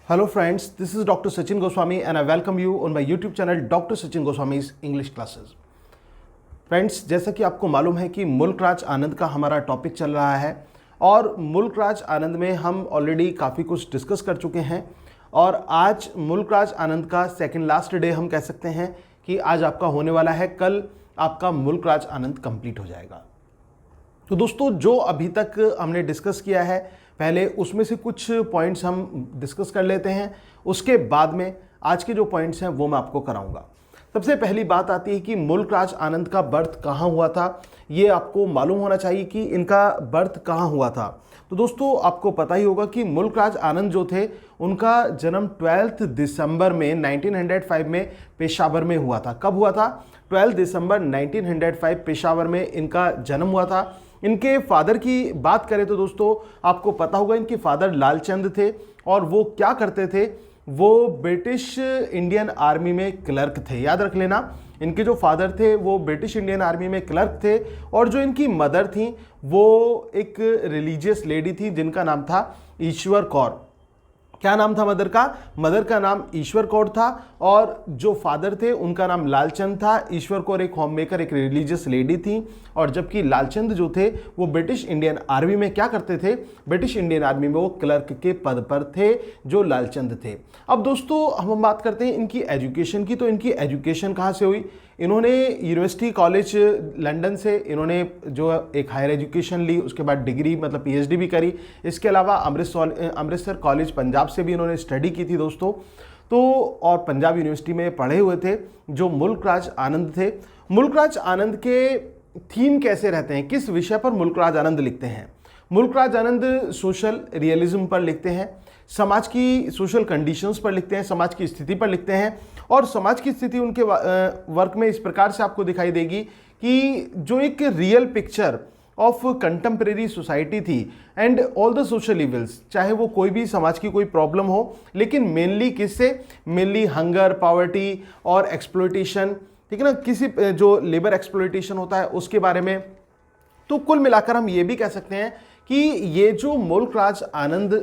Hello friends, this is Dr. Sachin Goswami and I welcome you on my YouTube channel Dr. Sachin Goswami's English Classes. Friends, जैसा कि आपको मालूम है कि मुल्क राज आनंद का हमारा टॉपिक चल रहा है और मुल्क राज आनंद में हम ऑलरेडी काफ़ी कुछ डिस्कस कर चुके हैं और आज मुल्क राज आनंद का सेकंड लास्ट डे हम कह सकते हैं कि आज आपका होने वाला है। कल आपका मुल्क राज आनंद कंप्लीट हो जाएगा। तो दोस्तों, जो अभी तक हमने डिस्कस किया है पहले उसमें से कुछ पॉइंट्स हम डिस्कस कर लेते हैं, उसके बाद में आज के जो पॉइंट्स हैं वो मैं आपको कराऊंगा। सबसे पहली बात आती है कि मुल्क राज आनंद का बर्थ कहाँ हुआ था। ये आपको मालूम होना चाहिए कि इनका बर्थ कहाँ हुआ था। तो दोस्तों, आपको पता ही होगा कि मुल्क राज आनंद जो थे उनका जन्म 12 दिसंबर में 1905 में पेशावर में हुआ था। कब हुआ था? 12 दिसंबर 1905 पेशावर में इनका जन्म हुआ था। इनके फादर की बात करें तो दोस्तों, आपको पता होगा इनके फादर लालचंद थे और वो क्या करते थे, वो ब्रिटिश इंडियन आर्मी में क्लर्क थे। याद रख लेना, इनके जो फादर थे वो ब्रिटिश इंडियन आर्मी में क्लर्क थे और जो इनकी मदर थी वो एक रिलीजियस लेडी थी जिनका नाम था ईश्वर कौर। क्या नाम था मदर का? मदर का नाम ईश्वर कौर था और जो फादर थे उनका नाम लालचंद था। ईश्वर कौर एक होम मेकर, एक रिलीजियस लेडी थी और जबकि लालचंद जो थे वो ब्रिटिश इंडियन आर्मी में क्या करते थे, ब्रिटिश इंडियन आर्मी में वो क्लर्क के पद पर थे जो लालचंद थे। अब दोस्तों, हम बात करते हैं इनकी एजुकेशन की। तो इनकी एजुकेशन कहाँ से हुई? इन्होंने यूनिवर्सिटी कॉलेज लंदन से इन्होंने जो एक हायर एजुकेशन ली, उसके बाद डिग्री मतलब पीएचडी भी करी। इसके अलावा अमृतसर कॉलेज पंजाब से भी इन्होंने स्टडी की थी दोस्तों। तो और पंजाब यूनिवर्सिटी में पढ़े हुए थे जो मुल्क राज आनंद थे। मुल्क राज आनंद के थीम कैसे रहते हैं, किस विषय पर मुल्क राज आनंद लिखते हैं? मुल्क राज आनंद सोशल रियलिज्म पर लिखते हैं, समाज की सोशल कंडीशंस पर लिखते हैं, समाज की स्थिति पर लिखते हैं। और समाज की स्थिति उनके वर्क में इस प्रकार से आपको दिखाई देगी कि जो एक real picture of contemporary society थी and all the social evils, चाहे वो कोई भी समाज की कोई प्रॉब्लम हो, लेकिन मेनली किससे? मेनली हंगर, पॉवर्टी और एक्सप्लॉयटेशन, ठीक है ना, किसी जो लेबर एक्सप्लॉयटेशन होता है उसके बारे में। तो कुल मिलाकर हम ये भी कह सकते हैं कि ये जो मुल्क राज आनंद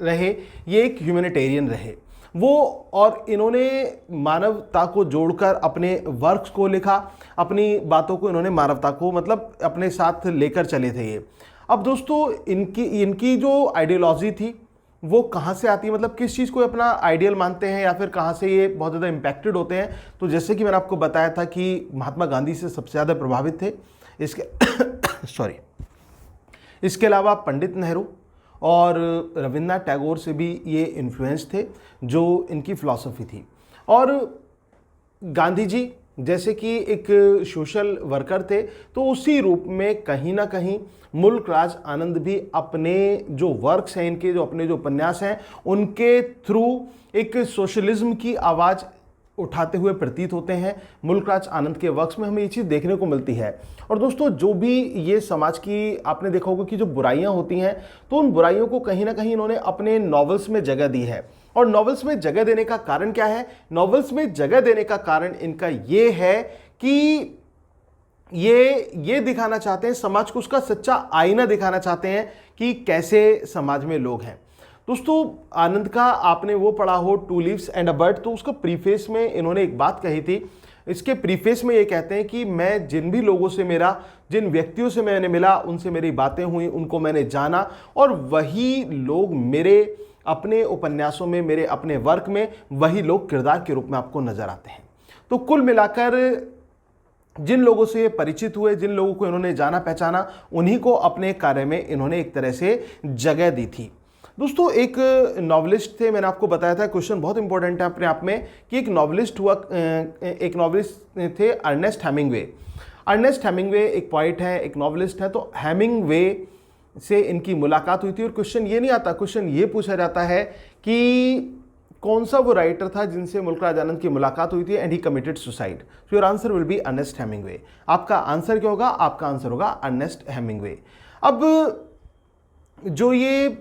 रहे ये एक ह्यूमैनिटेरियन रहे वो, और इन्होंने मानवता को जोड़कर अपने वर्क्स को लिखा, अपनी बातों को इन्होंने मानवता को मतलब अपने साथ लेकर चले थे ये। अब दोस्तों, इनकी जो आइडियोलॉजी थी वो कहाँ से आती है, मतलब किस चीज़ को अपना आइडियल मानते हैं या फिर कहाँ से ये बहुत ज़्यादा इम्पैक्टेड होते हैं? तो जैसे कि मैंने आपको बताया था कि महात्मा गांधी से सबसे ज़्यादा प्रभावित थे। इसके अलावा पंडित नेहरू और रविन्द्रनाथ टैगोर से भी ये इन्फ्लुएंस थे जो इनकी फिलॉसफी थी। और गांधी जी जैसे कि एक सोशल वर्कर थे, तो उसी रूप में कहीं ना कहीं मुल्क राज आनंद भी अपने जो वर्क्स हैं, इनके जो अपने जो उपन्यास हैं, उनके थ्रू एक सोशलिज्म की आवाज़ उठाते हुए प्रतीत होते हैं। मुल्क राज आनंद के वर्क्स में हमें ये चीज़ देखने को मिलती है। और दोस्तों, जो भी ये समाज की आपने देखा होगा कि जो बुराइयां होती हैं, तो उन बुराइयों को कहीं ना कहीं इन्होंने अपने नॉवेल्स में जगह दी है। और नॉवेल्स में जगह देने का कारण क्या है? नॉवेल्स में जगह देने का कारण इनका ये है कि ये दिखाना चाहते हैं समाज को, उसका सच्चा आईना दिखाना चाहते हैं कि कैसे समाज में लोग हैं। दोस्तों, आनंद का आपने वो पढ़ा हो two leaves and a bird, तो उसका प्रीफेस में इन्होंने एक बात कही थी। इसके प्रीफेस में ये कहते हैं कि मैं जिन भी लोगों से जिन व्यक्तियों से मैंने मिला, उनसे मेरी बातें हुई, उनको मैंने जाना और वही लोग मेरे अपने उपन्यासों में, मेरे अपने वर्क में वही लोग किरदार के रूप में आपको नजर आते हैं। तो कुल मिलाकर जिन लोगों से ये परिचित हुए, जिन लोगों को इन्होंने जाना पहचाना, उन्हीं को अपने कार्य में इन्होंने एक तरह से जगह दी थी। दोस्तों, एक नॉवलिस्ट थे, मैंने आपको बताया था, क्वेश्चन बहुत इंपॉर्टेंट है अपने आप में कि एक नॉवलिस्ट थे अर्नेस्ट हेमिंग्वे। अर्नेस्ट हेमिंग्वे एक पॉइट है, एक नॉवलिस्ट है। तो हेमिंग्वे से इनकी मुलाकात हुई थी और क्वेश्चन ये नहीं आता, क्वेश्चन ये पूछा जाता है कि कौन सा वो राइटर था जिनसे मुल्क राज आनंद की मुलाकात हुई थी and he committed suicide. So your answer will be Ernest Hemingway. आपका आंसर क्या होगा? आपका आंसर होगा अर्नेस्ट हेमिंग्वे। अब जो ये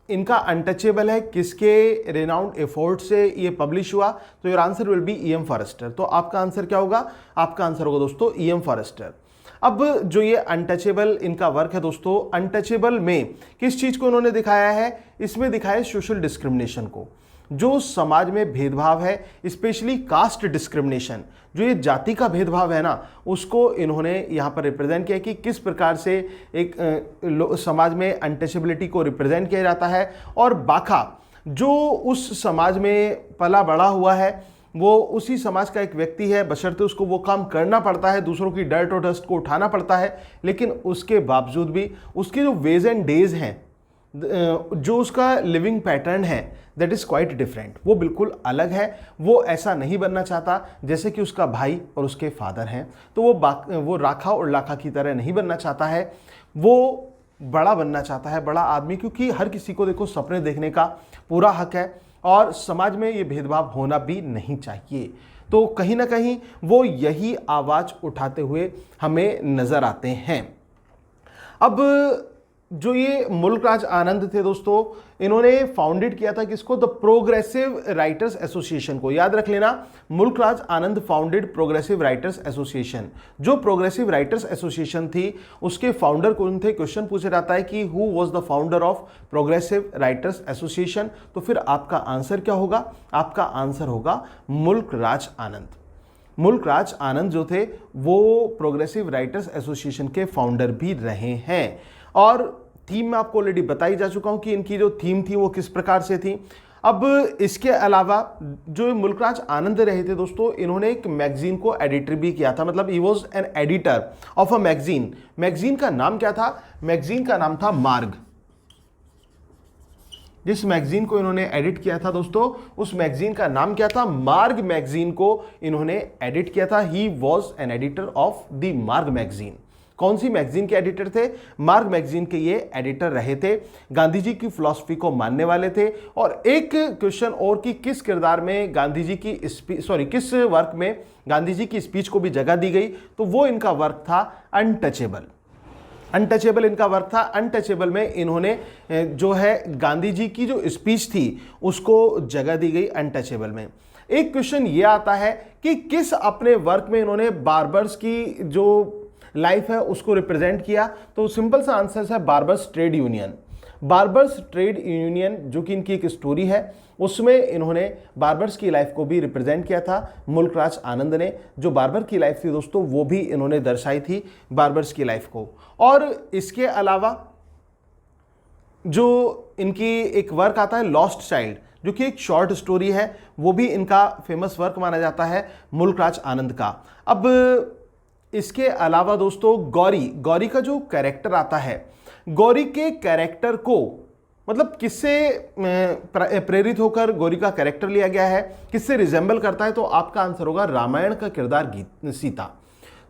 इनका अनटचेबल है, किसके रेनाउंड एफर्ट से ये पब्लिश हुआ? तो your answer will be E M. Forster. तो आपका आंसर क्या होगा? आपका आंसर होगा दोस्तों ई.एम. फॉरेस्टर। अब जो ये अनटचेबल इनका वर्क है दोस्तों, अनटचेबल में किस चीज़ को इन्होंने दिखाया है? इसमें दिखाया है सोशल डिस्क्रिमिनेशन को। जो समाज में भेदभाव है, स्पेशली कास्ट डिस्क्रिमिनेशन, जो ये जाति का भेदभाव है ना, उसको इन्होंने यहाँ पर रिप्रेजेंट किया कि किस प्रकार से एक समाज में अनटचेबिलिटी को रिप्रेजेंट किया जाता है। और बाखा जो उस समाज में पला बड़ा हुआ है, वो उसी समाज का एक व्यक्ति है, बशर्ते उसको वो काम करना पड़ता है, दूसरों की डर्ट और डस्ट को उठाना पड़ता है, लेकिन उसके बावजूद भी उसके जो वेज एंड डेज हैं, जो उसका लिविंग पैटर्न है, दैट इज़ क्वाइट डिफरेंट, वो बिल्कुल अलग है। वो ऐसा नहीं बनना चाहता जैसे कि उसका भाई और उसके फादर हैं, तो वो राखा और लाखा की तरह नहीं बनना चाहता है, वो बड़ा बनना चाहता है, बड़ा आदमी, क्योंकि हर किसी को देखो सपने देखने का पूरा हक है और समाज में ये भेदभाव होना भी नहीं चाहिए। तो कहीं ना कहीं वो यही आवाज़ उठाते हुए हमें नज़र आते हैं। अब जो ये मुल्कराज आनंद थे दोस्तों, इन्होंने फाउंडेड किया था किसको? द प्रोग्रेसिव राइटर्स एसोसिएशन को। याद रख लेना, मुल्कराज आनंद फाउंडेड प्रोग्रेसिव राइटर्स एसोसिएशन। जो प्रोग्रेसिव राइटर्स एसोसिएशन थी, उसके फाउंडर कौन थे? क्वेश्चन पूछा जाता है कि who was the founder of progressive writers association. तो फिर आपका आंसर क्या होगा? आपका आंसर होगा मुल्कराज आनंद। मुल्कराज आनंद जो थे वो प्रोग्रेसिव राइटर्स एसोसिएशन के फाउंडर भी रहे हैं। और थीम में आपको ऑलरेडी बताई जा चुका हूं कि इनकी जो थीम थी वो किस प्रकार से थी। अब इसके अलावा जो मुल्कराज आनंद रहे थे दोस्तों, इन्होंने एक मैगजीन को एडिटर भी किया था, मतलब he was an editor of a magazine. Magazine का नाम क्या था? मैगजीन का नाम था मार्ग। जिस मैगजीन को इन्होंने एडिट किया था दोस्तों, उस मैगजीन का नाम क्या था? मार्ग मैगजीन को इन्होंने एडिट किया था। He was an editor of the मार्ग मैगजीन। कौन सी मैगजीन के एडिटर थे? मार्ग मैगजीन के ये एडिटर रहे थे। गांधी जी की फिलॉसफी को मानने वाले थे। और एक क्वेश्चन और कि किस किरदार में गांधी जी की किस वर्क में गांधी जी की स्पीच को भी जगह दी गई, तो वो इनका वर्क था अनटचेबल। अनटचेबल इनका वर्क था। अनटचेबल में इन्होंने जो है गांधी जी की जो स्पीच थी उसको जगह दी गई अनटचेबल में। एक क्वेश्चन ये आता है कि किस अपने वर्क में इन्होंने बार्बर्स की जो लाइफ है उसको रिप्रेजेंट किया? तो सिंपल सा आंसर है barbers trade union. Barbers trade union जो कि इनकी एक स्टोरी है, उसमें इन्होंने बार्बर्स की लाइफ को भी रिप्रेजेंट किया था मुल्कराज आनंद ने। जो बार्बर की लाइफ थी दोस्तों, वो भी इन्होंने दर्शाई थी बार्बर्स की लाइफ को। और इसके अलावा जो इनकी एक वर्क आता है लॉस्ट चाइल्ड, जो कि एक शॉर्ट स्टोरी है, वो भी इनका फेमस वर्क माना जाता है मुल्कराज आनंद का। अब इसके अलावा दोस्तों गौरी का जो कैरेक्टर आता है, गौरी के कैरेक्टर को मतलब किससे प्रेरित होकर गौरी का कैरेक्टर लिया गया है, किससे रिजेंबल करता है? तो आपका आंसर होगा रामायण का किरदार सीता।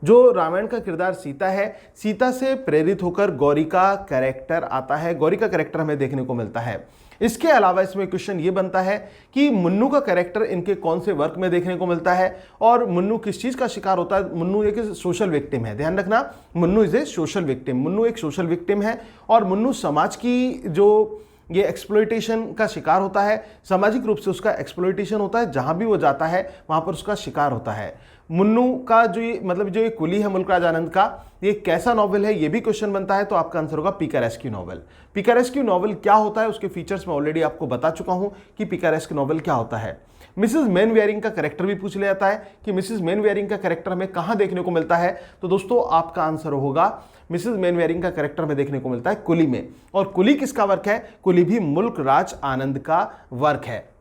जो रामायण का किरदार सीता है, सीता से प्रेरित होकर गौरी का कैरेक्टर आता है, गौरी का कैरेक्टर हमें देखने को मिलता है। इसके अलावा इसमें क्वेश्चन ये बनता है कि मुन्नू का कैरेक्टर इनके कौन से वर्क में देखने को मिलता है और मुन्नू किस चीज का शिकार होता है? मुन्नू एक सोशल विक्टिम है। ध्यान रखना, Munnu is a social victim. Munnu एक सोशल विक्टिम है और मुन्नू समाज की जो ये एक्सप्लॉयटेशन का शिकार होता है, सामाजिक रूप से उसका एक्सप्लॉयटेशन होता है, जहां भी वो जाता है वहां पर उसका शिकार होता है। मुन्नू का जो ये कुली है मुल्कराज आनंद का, ये कैसा नॉवल है, ये भी क्वेश्चन बनता है। तो आपका आंसर होगा पिकारेस्क्यू नॉवल। पिकारेस्क्यू नॉवल क्या होता है, उसके फीचर्स में ऑलरेडी आपको बता चुका हूं कि पिकारेस्क्यू नॉवल क्या होता है। मिसेस मैनवेयरिंग का कैरेक्टर भी पूछ लिया जाता है कि मिसेस मैनवेयरिंग का कैरेक्टर हमें कहां देखने को मिलता है? तो दोस्तों आपका आंसर होगा मिसेस मैनवेयरिंग का कैरेक्टर हमें देखने को मिलता है कुली में। और कुली किसका वर्क है? कुली भी मुल्कराज आनंद का वर्क है।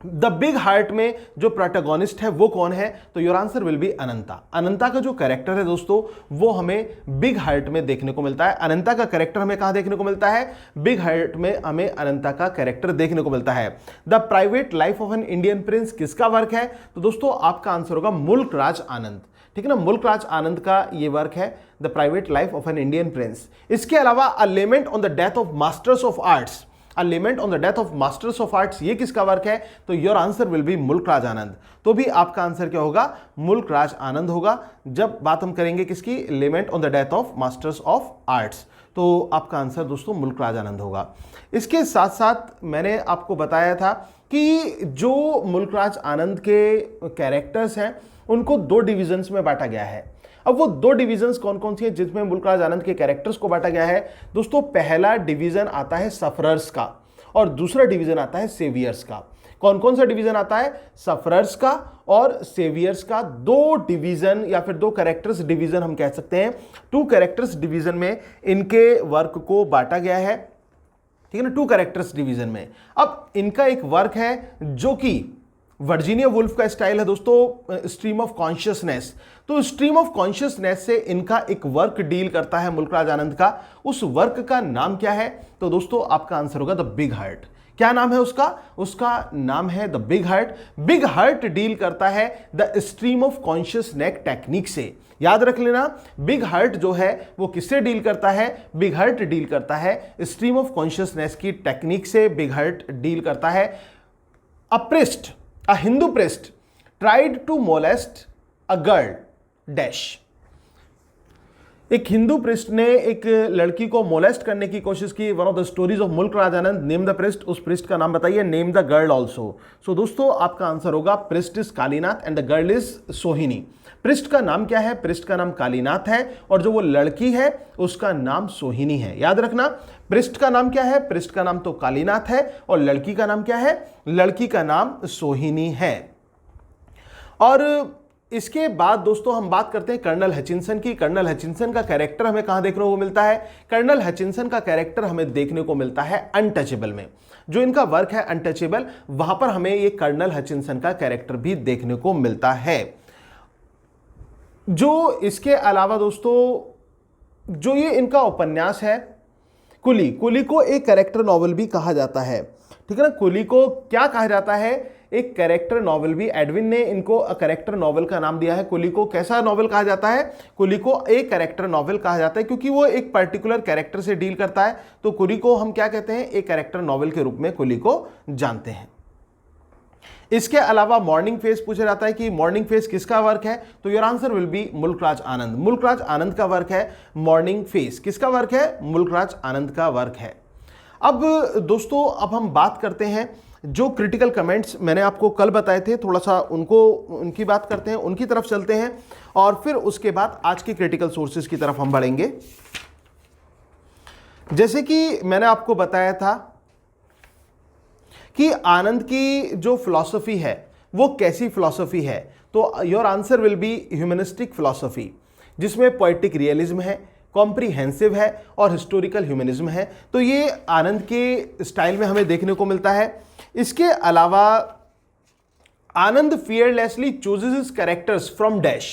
द बिग हार्ट में जो प्रोटैगनिस्ट है वो कौन है? तो योर आंसर विल बी अनंता। अनंता का जो कैरेक्टर है दोस्तों, वो हमें बिग हार्ट में देखने को मिलता है। अनंता का कैरेक्टर हमें कहां देखने को मिलता है? बिग हार्ट में हमें अनंता का कैरेक्टर देखने को मिलता है। The private life of an Indian Prince किसका वर्क है? तो दोस्तों आपका आंसर होगा मुल्कराज आनंद। ठीक है ना, मुल्कराज आनंद का ये वर्क है the private life of an Indian prince. इसके अलावा a lament on the death of masters of arts, a lament on the death of masters of arts, ये किसका वर्क है? तो your answer will be Mulk Raj Anand. तो भी आपका आंसर क्या होगा? मुल्कराज आनंद होगा। जब बात हम करेंगे किसकी? Lament on the death of masters of arts, तो आपका आंसर दोस्तों मुल्कराज आनंद होगा। इसके साथ साथ मैंने आपको बताया था कि जो मुल्कराज आनंद के कैरेक्टर्स हैं उनको दो डिविजन्स में बांटा गया है। अब वो दो डिविजन्स कौन कौन सी है जिसमें मुल्कराज आनंद के कैरेक्टर्स को बांटा गया है? दोस्तों पहला डिवीजन आता है सफरर्स का और दूसरा डिवीजन आता है सेवियर्स का। कौन कौन सा डिवीजन आता है? सफरर्स का और सेवियर्स का, दो डिवीजन या फिर दो कैरेक्टर्स डिवीजन हम कह सकते हैं। टू कैरेक्टर्स डिवीजन में इनके वर्क को बांटा गया है, ठीक है ना, टू कैरेक्टर्स डिवीजन में। अब इनका एक वर्क है जो कि वर्जीनिया वुल्फ का स्टाइल है दोस्तों, स्ट्रीम ऑफ कॉन्शियसनेस। तो स्ट्रीम ऑफ कॉन्शियसनेस से इनका एक वर्क डील करता है मुल्कराज आनंद का। उस वर्क का नाम क्या है? तो दोस्तों आपका आंसर होगा द बिग हार्ट। क्या नाम है उसका? उसका नाम है the big heart. Big heart deal करता है the stream of consciousness technique से। याद रख लेना, बिग हार्ट जो है वो किससे डील करता है? बिग हार्ट डील करता है स्ट्रीम ऑफ कॉन्शियसनेस की टेक्निक से। बिग हार्ट डील करता है A Hindu priest tried to molest a girl dash। एक हिंदू प्रिस्ट ने एक लड़की को मोलेस्ट करने की कोशिश की। One of the stories of Mulk Raj Anand. Name the priest, उस प्रिस्ट का नाम बताइए। Name the girl also. So दोस्तों आपका आंसर होगा priest is Kalinath and the girl is Sohini. Priest का नाम क्या है? प्रिस्ट का नाम कालीनाथ है और जो वो लड़की है उसका नाम सोहिनी है। याद रखना, प्रिस्ट का नाम क्या है? प्रिस्ट का नाम तो कालीनाथ है और लड़की का नाम क्या है? लड़की का नाम सोहिनी है। और इसके बाद दोस्तों हम बात करते हैं कर्नल हचिंसन की। कर्नल हचिंसन का कैरेक्टर हमें कहां देखने को मिलता है? कर्नल हचिंसन का कैरेक्टर हमें देखने को मिलता है अनटचेबल में। जो इनका वर्क है अनटचेबल, वहां पर हमें ये कर्नल हचिंसन का कैरेक्टर भी देखने को मिलता है। जो इसके अलावा दोस्तों जो ये इनका उपन्यास है कुली, कुली को एक कैरेक्टर नॉवल भी कहा जाता है, ठीक है ना। कुली को क्या कहा जाता है? एक कैरेक्टर नॉवल भी। एडविन ने इनको कैरेक्टर नॉवल का नाम दिया है। कुली को कैसा नॉवल कहा जाता है? कुली को एक कैरेक्टर नॉवल कहा जाता है क्योंकि वो एक पर्टिकुलर कैरेक्टर से डील करता है। तो कुली को हम क्या कहते हैं? एक कैरेक्टर नॉवल के रूप में कुली को जानते हैं। इसके अलावा मॉर्निंग फेस पूछा जाता है कि मॉर्निंग फेस किसका वर्क है? तो your answer will be Mulk Raj Anand. Mulk Raj Anand का वर्क है मॉर्निंग फेस। किसका वर्क है? मुल्कराज आनंद का वर्क है। अब दोस्तों अब हम बात करते हैं जो क्रिटिकल कमेंट्स मैंने आपको कल बताए थे, थोड़ा सा उनकी बात करते हैं, उनकी तरफ चलते हैं और फिर उसके बाद आज की क्रिटिकल सोर्सेज की तरफ हम बढ़ेंगे। जैसे कि मैंने आपको बताया था कि आनंद की जो फिलॉसफी है वो कैसी फिलॉसफी है, तो your answer will B humanistic philosophy, जिसमें पोएटिक रियलिज्म है, कॉम्प्रिहेंसिव है और हिस्टोरिकल ह्यूमनिज्म है। तो ये आनंद के स्टाइल में हमें देखने को मिलता है। इसके अलावा Anand fearlessly chooses his characters from dash.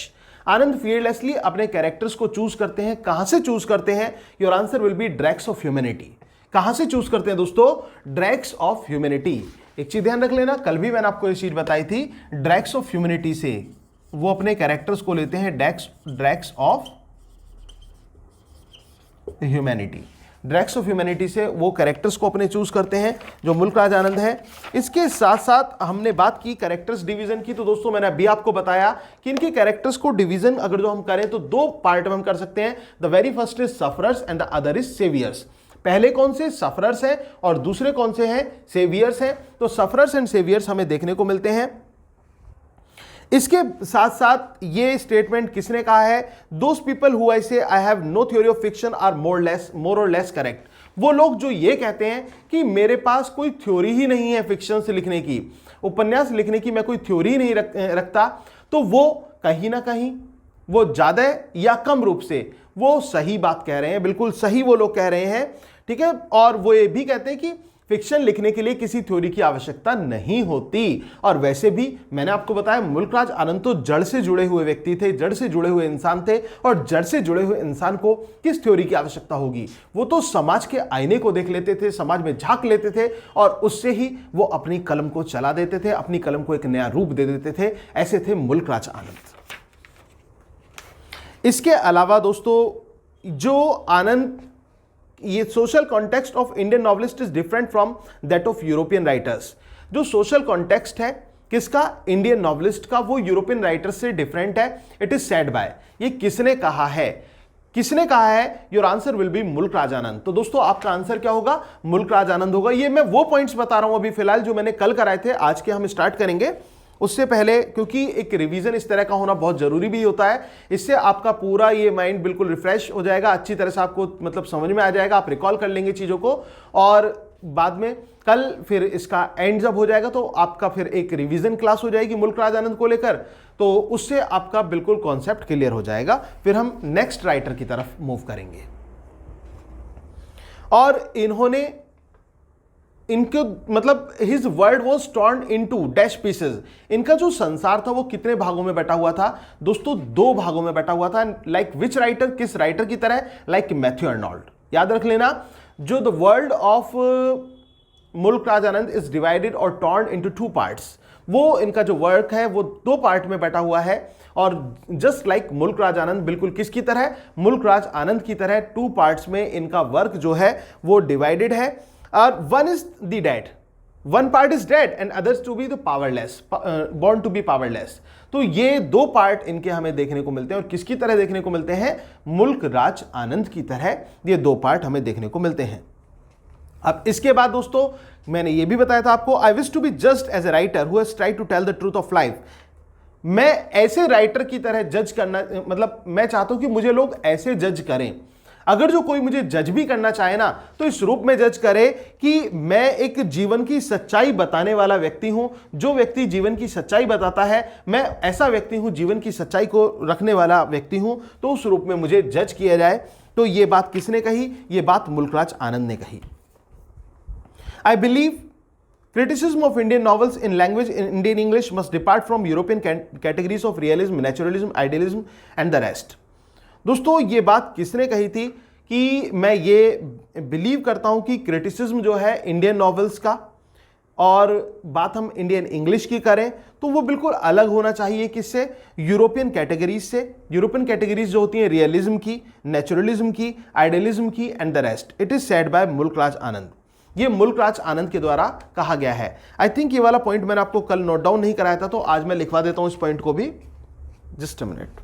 Anand fearlessly अपने कैरेक्टर्स को चूज करते हैं। कहां से चूज करते हैं? Your answer will be dregs of humanity. कहां से चूज करते हैं दोस्तों? Dregs of humanity. एक चीज ध्यान रख लेना, कल भी मैंने आपको ये चीज बताई थी, ड्रैग्स ऑफ ह्यूमैनिटी से वो अपने कैरेक्टर्स को लेते हैं। Drags of humanity, drags of humanity से वो कैरेक्टर्स को अपने चूज करते हैं जो मुल्कराज आनंद है। इसके साथ साथ हमने बात की कैरेक्टर्स डिवीजन की। तो दोस्तों मैंने अभी आपको बताया कि इनके कैरेक्टर्स को डिवीजन अगर जो हम करें तो दो पार्ट में हम कर सकते हैं। The very first is sufferers and the other is saviours. पहले कौन से? सफरर्स हैं और दूसरे कौन से हैं? सेवियर्स हैं। तो सफरर्स एंड सेवियर्स हमें देखने को मिलते हैं। इसके साथ साथ ये स्टेटमेंट किसने कहा है? Those people who I say I have no theory of fiction are more or less correct. वो लोग जो ये कहते हैं कि मेरे पास कोई थ्योरी ही नहीं है फिक्शन से लिखने की, उपन्यास लिखने की मैं कोई थ्योरी ही नहीं रखता, तो वो कहीं ना कहीं वो ज्यादा या कम रूप से वो सही बात कह रहे हैं। बिल्कुल सही वो लोग कह रहे हैं, ठीक है। और वो ये भी कहते हैं कि फिक्शन लिखने के लिए किसी थ्योरी की आवश्यकता नहीं होती। और वैसे भी मैंने आपको बताया मुल्कराज आनंद तो जड़ से जुड़े हुए व्यक्ति थे, जड़ से जुड़े हुए इंसान थे, और जड़ से जुड़े हुए इंसान को किस थ्योरी की आवश्यकता होगी? वो तो समाज के आईने को देख लेते थे, समाज में झांक लेते थे और उससे ही वो अपनी कलम को चला देते थे, अपनी कलम को एक नया रूप दे देते थे। ऐसे थे मुल्कराज आनंद। इसके अलावा दोस्तों जो आनंद, ये social context of Indian novelist is different from that of European writers. जो सोशल कॉन्टेक्स्ट है किसका? इंडियन नॉवलिस्ट का, वो यूरोपियन राइटर्स से डिफरेंट है। It is said by. ये किसने कहा है? किसने कहा है? Your answer will be Mulk Raj Anand. तो दोस्तों आपका आंसर क्या होगा? मुल्कराज आनंद होगा। ये मैं वो पॉइंट्स बता रहा हूं अभी फिलहाल जो मैंने कल कराए थे, आज के हम स्टार्ट करेंगे उससे पहले, क्योंकि एक रिवीजन इस तरह का होना बहुत जरूरी भी होता है। इससे आपका पूरा ये माइंड बिल्कुल रिफ्रेश हो जाएगा, अच्छी तरह से आपको मतलब समझ में आ जाएगा, आप रिकॉल कर लेंगे चीज़ों को। और बाद में कल फिर इसका एंड जब हो जाएगा तो आपका फिर एक रिवीजन क्लास हो जाएगी मुल्क राज आनंद को लेकर, तो उससे आपका बिल्कुल कॉन्सेप्ट क्लियर हो जाएगा। फिर हम नेक्स्ट राइटर की तरफ मूव करेंगे। और इन्होंने इनको मतलब his world was torn into dash pieces. इनका जो संसार था वो कितने भागों में बटा हुआ था दोस्तों? 2 भागों में बटा हुआ था। लाइक विच राइटर, किस राइटर की तरह? Like Matthew Arnold. याद रख लेना, जो द वर्ल्ड ऑफ मुल्क राज आनंद इज डिवाइडेड और टॉर्न इनटू 2 पार्ट्स। वो इनका जो वर्क है वो 2 पार्ट में बटा हुआ है। और जस्ट लाइक मुल्क राज आनंद, बिल्कुल किसकी तरह? मुल्क राज आनंद की तरह 2 पार्ट्स में इनका वर्क जो है वो डिवाइडेड है। और one is the dead, one part is dead and others to be the powerless, born to be powerless. तो ये 2 पार्ट इनके हमें देखने को मिलते हैं। और किसकी तरह देखने को मिलते हैं? मुल्क राज आनंद की तरह ये 2 पार्ट हमें देखने को मिलते हैं। अब इसके बाद दोस्तों मैंने ये भी बताया था आपको, I wish to be just as a writer who has tried to tell the truth of life. मैं ऐसे राइटर की तरह जज करना, मतलब मैं चाहता हूं कि मुझे लोग ऐसे जज करें। अगर जो कोई मुझे जज भी करना चाहे ना, तो इस रूप में जज करे कि मैं एक जीवन की सच्चाई बताने वाला व्यक्ति हूं। जो व्यक्ति जीवन की सच्चाई बताता है, मैं ऐसा व्यक्ति हूं, जीवन की सच्चाई को रखने वाला व्यक्ति हूं, तो उस रूप में मुझे जज किया जाए। तो ये बात किसने कही? ये बात मुल्क राज आनंद ने कही। I believe criticism of Indian novels in language in Indian English must depart from European categories of realism, naturalism, idealism and the rest. दोस्तों ये बात किसने कही थी कि मैं ये बिलीव करता हूं कि क्रिटिसिज्म जो है इंडियन नॉवेल्स का, और बात हम इंडियन इंग्लिश की करें तो वो बिल्कुल अलग होना चाहिए। किससे? यूरोपियन कैटेगरीज से। यूरोपियन कैटेगरीज जो होती हैं रियलिज्म की, नेचुरलिज्म की, आइडियलिज्म की and the rest. It is said bye मुल्क राज आनंद। ये मुल्क राज आनंद के द्वारा कहा गया है। आई थिंक ये वाला पॉइंट मैंने आपको कल नोट डाउन नहीं कराया था, तो आज मैं लिखवा देता हूं इस पॉइंट को भी। Just a minute.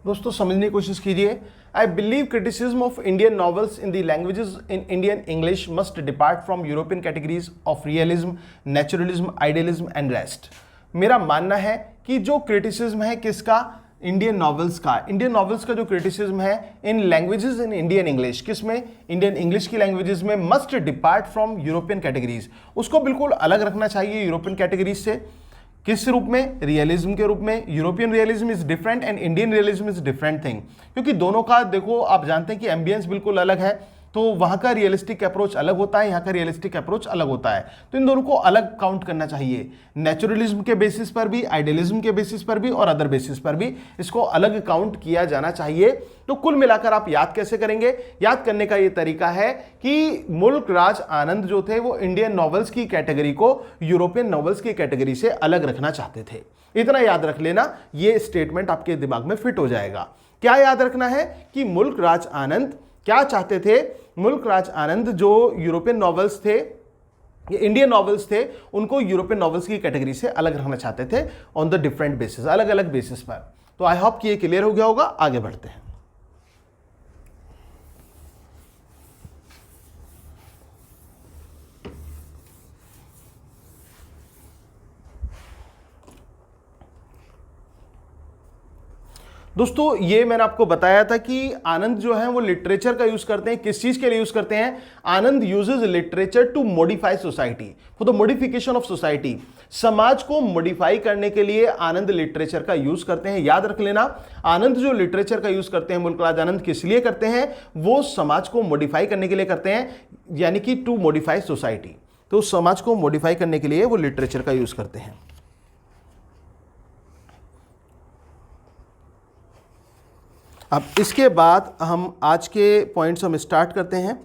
दोस्तों समझने की कोशिश कीजिए। I believe criticism of Indian novels in the languages in Indian English must depart from European categories of realism, naturalism, idealism and rest. मेरा मानना है कि जो क्रिटिसिज्म है किसका? इंडियन नॉवेल्स का। इंडियन नॉवेल्स का जो क्रिटिसिज्म है इन लैंग्वेजेस इन इंडियन इंग्लिश, किसमें? इंडियन इंग्लिश की लैंग्वेजेस में, must depart from European categories. उसको बिल्कुल अलग रखना चाहिए यूरोपियन कैटेगरीज से। किस रूप में? रियलिज्म के रूप में। European realism is different and Indian realism is different thing, क्योंकि दोनों का देखो आप जानते हैं कि एम्बियंस बिल्कुल अलग है, तो वहां का रियलिस्टिक अप्रोच अलग होता है, यहाँ का रियलिस्टिक अप्रोच अलग होता है, तो इन दोनों को अलग काउंट करना चाहिए। नेचुरलिज्म के बेसिस पर भी, आइडियलिज्म के बेसिस पर भी और अदर बेसिस पर भी इसको अलग काउंट किया जाना चाहिए। तो कुल मिलाकर आप याद कैसे करेंगे? याद करने का ये तरीका है कि मुल्क राज आनंद जो थे वो इंडियन नॉवेल्स की कैटेगरी को यूरोपियन नॉवेल्स की कैटेगरी से अलग रखना चाहते थे। इतना याद रख लेना, ये स्टेटमेंट आपके दिमाग में फिट हो जाएगा। क्या याद रखना है? कि मुल्क राज आनंद क्या चाहते थे? मुल्कराज आनंद जो यूरोपियन नॉवेल्स थे, ये इंडियन नॉवेल्स थे, उनको यूरोपियन नॉवेल्स की कैटेगरी से अलग रखना चाहते थे ऑन द डिफरेंट बेसिस, अलग अलग बेसिस पर। तो आई होप कि ये क्लियर हो गया होगा। आगे बढ़ते हैं। दोस्तों ये मैंने आपको बताया था कि आनंद जो है वो लिटरेचर का यूज करते हैं। किस चीज के लिए यूज करते हैं? Anand uses literature to modify society, for the modification of society. समाज को मॉडिफाई करने के लिए आनंद लिटरेचर का यूज करते हैं। याद रख लेना, आनंद जो लिटरेचर का यूज करते हैं, मुल्कराज आनंद किस लिए करते हैं? वो समाज को मॉडिफाई करने के लिए करते हैं, यानी कि टू मॉडिफाई सोसाइटी। तो समाज को मॉडिफाई करने के लिए वो लिटरेचर का यूज करते हैं। अब इसके बाद हम आज के पॉइंट्स हम स्टार्ट करते हैं।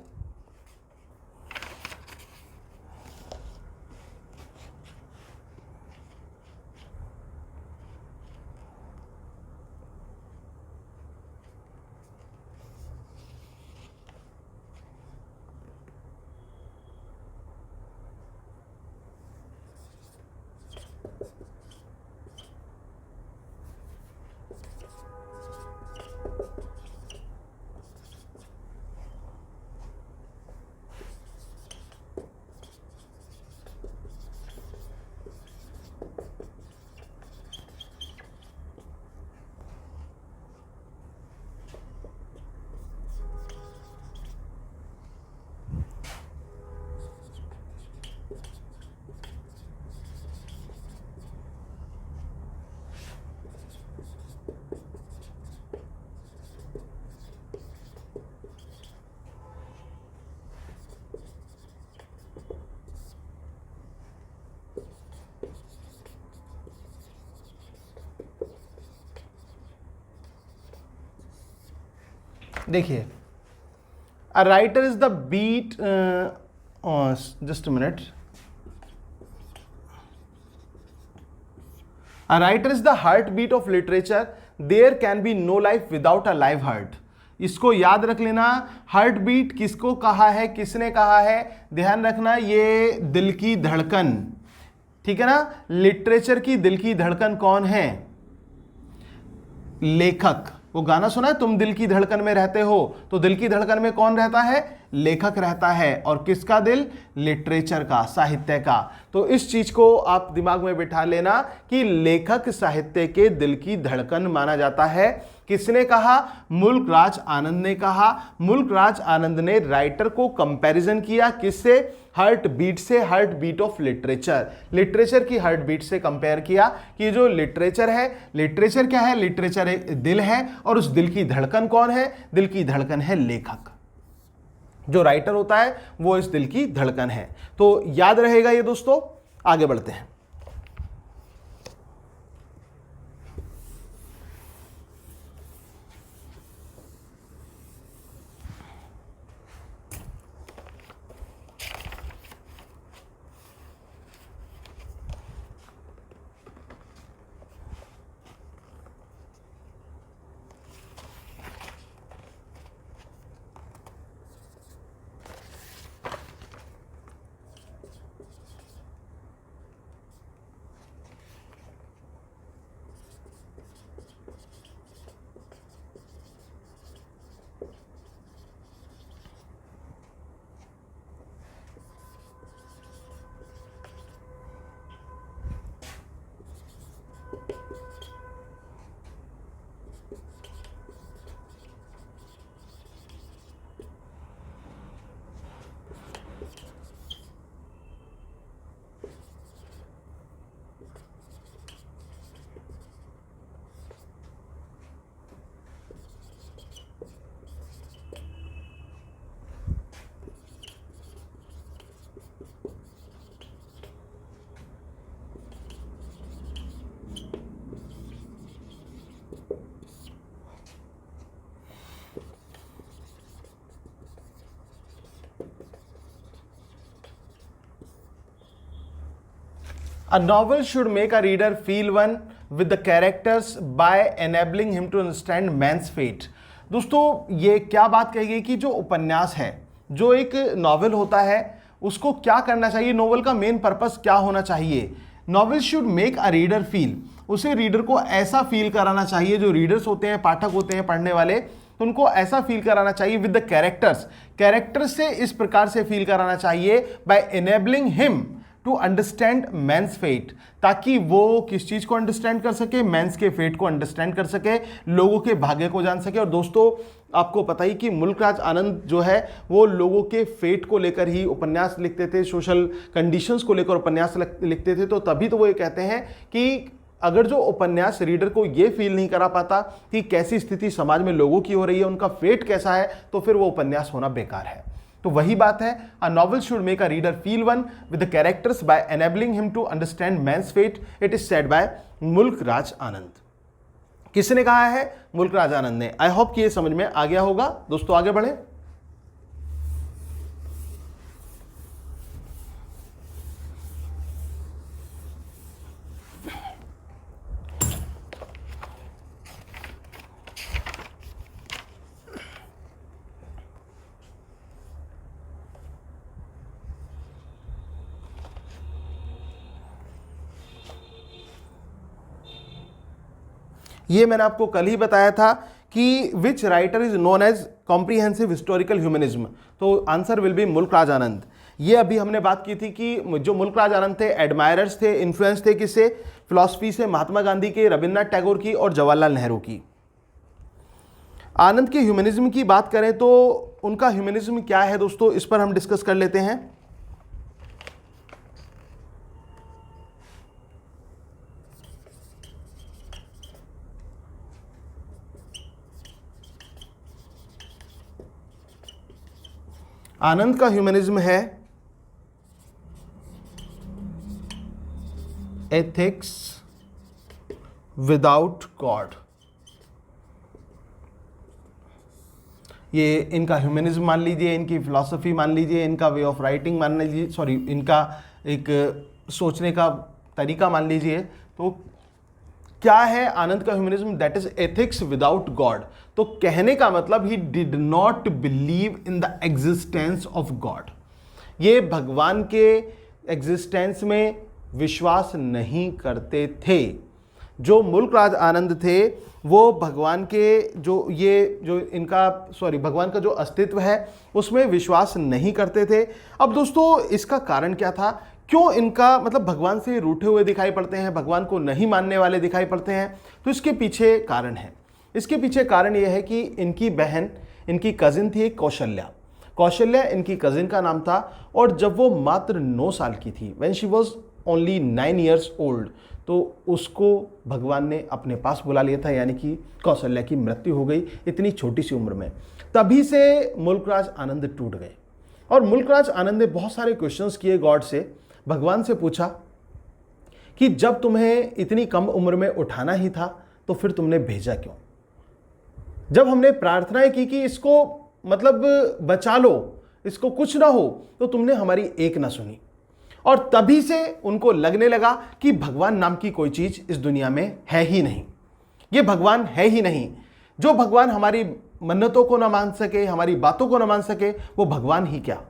देखिए, a writer is the beat, just a minute, a writer is the heartbeat of literature, there can be no life without a live heart. इसको याद रख लेना। हार्ट बीट किसको कहा है, किसने कहा है? ध्यान रखना, ये दिल की धड़कन, ठीक है ना। लिटरेचर की दिल की धड़कन कौन है? लेखक। वो गाना सुना है, तुम दिल की धड़कन में रहते हो, तो दिल की धड़कन में कौन रहता है? लेखक रहता है। और किसका दिल? लिटरेचर का, साहित्य का। तो इस चीज को आप दिमाग में बिठा लेना कि लेखक साहित्य के दिल की धड़कन माना जाता है। किसने कहा? मुल्कराज आनंद ने कहा। मुल्कराज आनंद ने राइटर को कंपैरिजन किया, किससे? हार्ट बीट से, heartbeat of literature. Literature की हार्ट बीट से कंपेयर किया कि जो लिटरेचर है, लिटरेचर क्या है? लिटरेचर एक दिल है, और उस दिल की धड़कन कौन है? दिल की धड़कन है लेखक। जो राइटर होता है वो इस दिल की धड़कन है। तो याद रहेगा ये दोस्तों। आगे बढ़ते हैं। A novel should make a reader feel one with the characters by enabling him to understand man's fate. दोस्तों ये क्या बात कही गई कि जो उपन्यास है, जो एक नॉवेल होता है, उसको क्या करना चाहिए, नॉवेल का मेन पर्पस क्या होना चाहिए। Novel should make a reader feel, उसे रीडर को ऐसा फील कराना चाहिए, जो रीडर्स होते हैं, पाठक होते हैं, पढ़ने वाले, तो उनको ऐसा फील कराना चाहिए विद द कैरेक्टर्स से इस प्रकार से फील कराना चाहिए, by enabling him to understand man's fate, ताकि वो किस चीज को अंडरस्टैंड कर सके, मैंस के फेट को अंडरस्टैंड कर सके, लोगों के भाग्य को जान सके। और दोस्तों आपको पता ही कि मुल्कराज आनंद जो है वो लोगों के फेट को लेकर ही उपन्यास लिखते थे, सोशल कंडीशंस को लेकर उपन्यास लिखते थे। तो तभी तो वो ये कहते हैं कि अगर जो उपन्यास रीडर को ये फील नहीं करा पाता कि कैसी स्थिति समाज में लोगों की हो रही है, उनका फेट कैसा है, तो फिर वो उपन्यास होना बेकार है। तो वही बात है, a novel should make a reader feel one with the characters by enabling him to understand man's fate. It is said by Mulk Raj Anand. किसने कहा है? मुल्कराज आनंद ने। आई होप कि ये समझ में आ गया होगा। दोस्तों आगे बढ़े। ये मैंने आपको कल ही बताया था कि which writer is known as comprehensive historical humanism, तो answer will be Mulk Raj Anand. ये अभी हमने बात की थी कि जो मुल्कराज आनंद थे, एडमायरर्स थे, इन्फ्लुएंस थे किससे? फिलॉसफी से, महात्मा गांधी के, रविन्द्रनाथ टैगोर की और जवाहरलाल नेहरू की। आनंद के ह्यूमनिज्म की बात करें तो उनका ह्यूमनिज्म क्या है दोस्तों, इस पर हम डिस्कस कर लेते हैं। आनंद का ह्यूमनिज्म है एथिक्स विदाउट गॉड। ये इनका ह्यूमनिज्म मान लीजिए, इनकी फिलॉसफी मान लीजिए, इनका वे ऑफ राइटिंग मान लीजिए, सॉरी इनका एक सोचने का तरीका मान लीजिए। तो क्या है आनंद का humanism? That is ethics without God. तो कहने का मतलब he did not believe in the existence of God. ये भगवान के एग्जिस्टेंस में विश्वास नहीं करते थे। जो मुल्कराज आनंद थे वो भगवान के भगवान का जो अस्तित्व है उसमें विश्वास नहीं करते थे। अब दोस्तों इसका कारण क्या था? क्यों इनका मतलब भगवान से रूठे हुए दिखाई पड़ते हैं, भगवान को नहीं मानने वाले दिखाई पड़ते हैं? तो इसके पीछे कारण है। इसके पीछे कारण यह है कि इनकी बहन, इनकी कजिन थी कौशल्या। कौशल्या इनकी कजिन का नाम था, और जब वो मात्र 9 साल की थी, when she was only 9 years old, तो उसको भगवान ने अपने पास बुला लिया था, यानी कि कौशल्या की मृत्यु हो गई इतनी छोटी सी उम्र में। तभी से मुल्कराज आनंद टूट गए, और मुल्कराज आनंद ने बहुत सारे क्वेश्चंस किए गॉड से। भगवान से पूछा कि जब तुम्हें इतनी कम उम्र में उठाना ही था तो फिर तुमने भेजा क्यों? जब हमने प्रार्थनाएं की कि इसको मतलब बचा लो, इसको कुछ ना हो, तो तुमने हमारी एक ना सुनी। और तभी से उनको लगने लगा कि भगवान नाम की कोई चीज इस दुनिया में है ही नहीं, ये भगवान है ही नहीं। जो भगवान हमारी मन्नतों को ना मान सके, हमारी बातों को ना मान सके, वो भगवान ही क्या।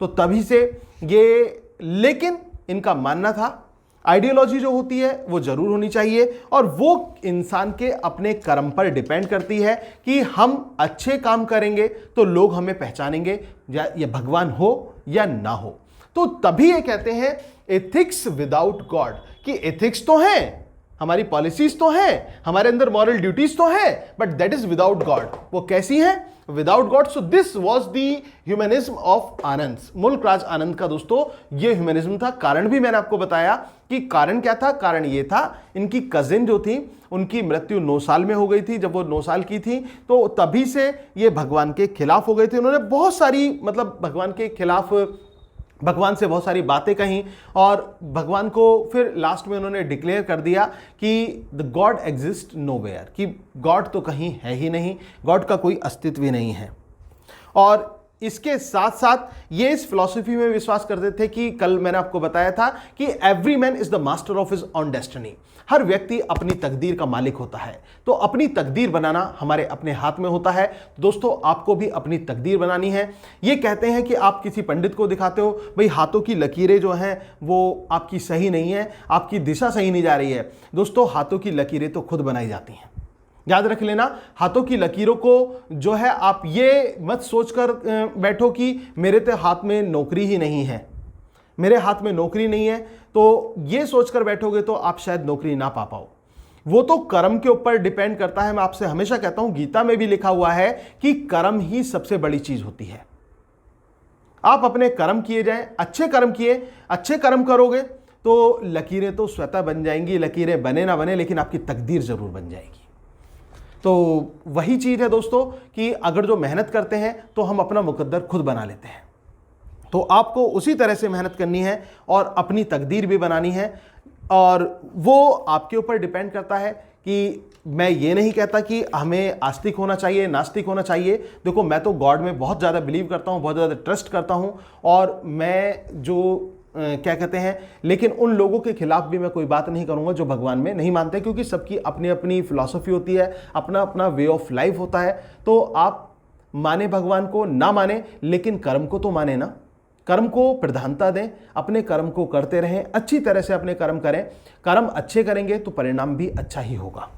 तो तभी से ये, लेकिन इनका मानना था आइडियोलॉजी जो होती है वो जरूर होनी चाहिए, और वो इंसान के अपने कर्म पर डिपेंड करती है कि हम अच्छे काम करेंगे तो लोग हमें पहचानेंगे, या ये भगवान हो या ना हो। तो तभी ये कहते हैं एथिक्स विदाउट गॉड, कि एथिक्स तो है, हमारी पॉलिसीज तो हैं, हमारे अंदर मॉरल ड्यूटीज तो है, but that is without God. वो कैसी है? Without God. So this was the humanism of Anand, Mulk Raj Anand का दोस्तों ये ह्यूमनिज्म था। कारण भी मैंने आपको बताया कि कारण क्या था। कारण ये था, इनकी कजिन जो थी उनकी मृत्यु 9 साल में हो गई थी। जब वो 9 साल की थी तो तभी से ये भगवान के खिलाफ हो गए थे। उन्होंने बहुत सारी मतलब भगवान के खिलाफ, भगवान से बहुत सारी बातें कहीं, और भगवान को फिर लास्ट में उन्होंने डिक्लेयर कर दिया कि द गॉड एग्जिस्ट नोवेयर, कि गॉड तो कहीं है ही नहीं, गॉड का कोई अस्तित्व ही नहीं है। और इसके साथ साथ ये इस फिलॉसफी में विश्वास करते थे कि कल मैंने आपको बताया था कि every man is the master of his own destiny. हर व्यक्ति अपनी तकदीर का मालिक होता है, तो अपनी तकदीर बनाना हमारे अपने हाथ में होता है। दोस्तों, आपको भी अपनी तकदीर बनानी है। ये कहते हैं कि आप किसी पंडित को दिखाते हो, भाई हाथों की लकीरें जो हैं वो आपकी सही नहीं है, आपकी दिशा सही नहीं जा रही है। दोस्तों, हाथों की लकीरें तो खुद बनाई जाती हैं। याद रख लेना, हाथों की लकीरों को जो है आप ये मत सोचकर बैठो कि मेरे तो हाथ में नौकरी ही नहीं है, मेरे हाथ में नौकरी नहीं है, तो ये सोचकर बैठोगे तो आप शायद नौकरी ना पा पाओ। वो तो कर्म के ऊपर डिपेंड करता है। मैं आपसे हमेशा कहता हूं, गीता में भी लिखा हुआ है कि कर्म ही सबसे बड़ी चीज होती है। आप अपने कर्म किए जाएं, अच्छे कर्म किए, अच्छे कर्म करोगे तो लकीरें तो स्वतः बन जाएंगी। लकीरें बने ना बने, लेकिन आपकी तकदीर जरूर बन जाएगी। तो वही चीज है दोस्तों कि अगर जो मेहनत करते हैं तो हम अपना मुकद्दर खुद बना लेते हैं। तो आपको उसी तरह से मेहनत करनी है और अपनी तकदीर भी बनानी है, और वो आपके ऊपर डिपेंड करता है कि मैं ये नहीं कहता कि हमें आस्तिक होना चाहिए, नास्तिक होना चाहिए। देखो, मैं तो गॉड में बहुत ज़्यादा बिलीव करता हूँ, बहुत ज़्यादा ट्रस्ट करता हूँ, और मैं जो क्या कहते हैं, लेकिन उन लोगों के खिलाफ भी मैं कोई बात नहीं करूंगा जो भगवान में नहीं मानते, क्योंकि सबकी अपनी अपनी फिलॉसफी होती है, अपना अपना वे ऑफ लाइफ होता है। तो आप माने भगवान को, ना माने, लेकिन कर्म को तो माने ना, कर्म को प्रधानता दें, अपने कर्म को करते रहें, अच्छी तरह से अपने कर्म करें। कर्म अच्छे करेंगे तो परिणाम भी अच्छा ही होगा।